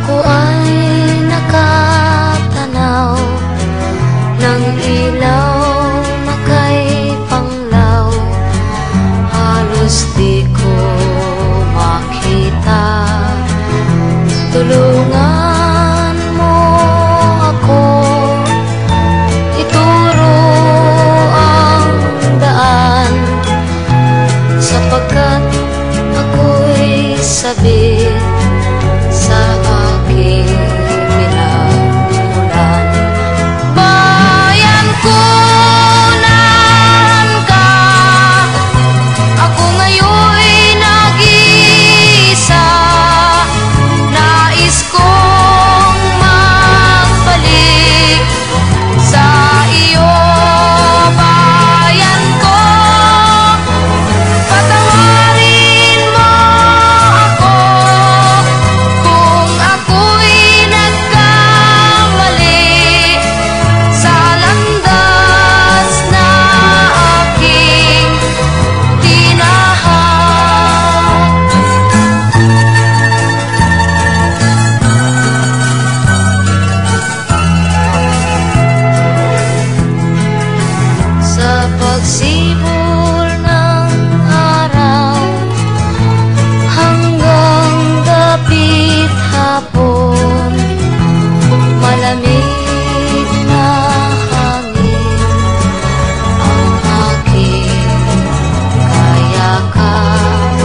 Ako ay nakatanaw ng ilaw na kay Panglaw. Halos di ko makita. Tulungan mo ako, ituro ang daan, sapagkat ako'y sabik sa aking pinagmulan. Bayan ko, naan ka? Ako ngayon'y nag-iisa. Nais kong magbalik sa iyo, bayan ko. Patawarin mo ako kung ako'y nagkamali sa landas na aking tinahak. Sa pagsibol ng araw hanggang dapit hapon, malamig na hangin ang aking kayakap.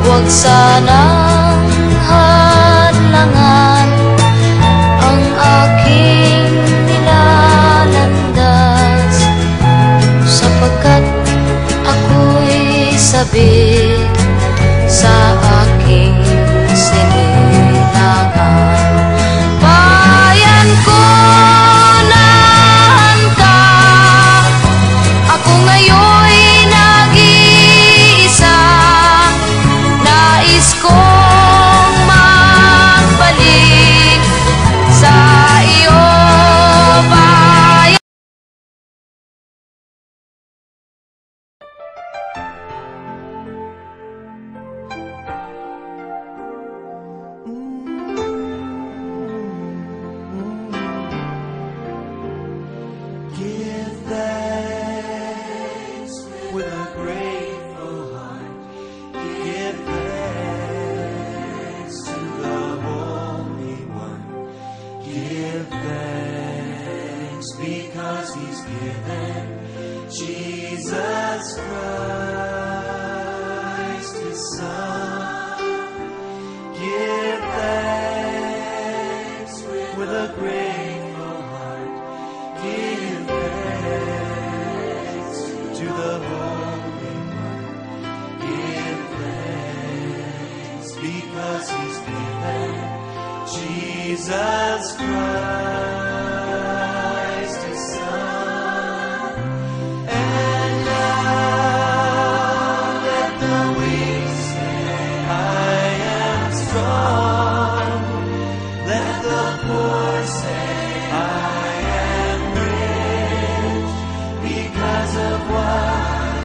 Huwag sanang hadlangan ang aking nilalandas, sapagkat ako'y sabik sa aking sinilangan. Bayan ko, naan ka? Ako ngayon'y nag-iisa. Nais kong magbalik sa iyo, bayan. Give thanks with a grateful heart. Give thanks to the Holy One. Give thanks because He's given Jesus Christ His Son. Give thanks with a grateful heart. Give thanks to the Holy One. Give thanks because He's given Jesus Christ.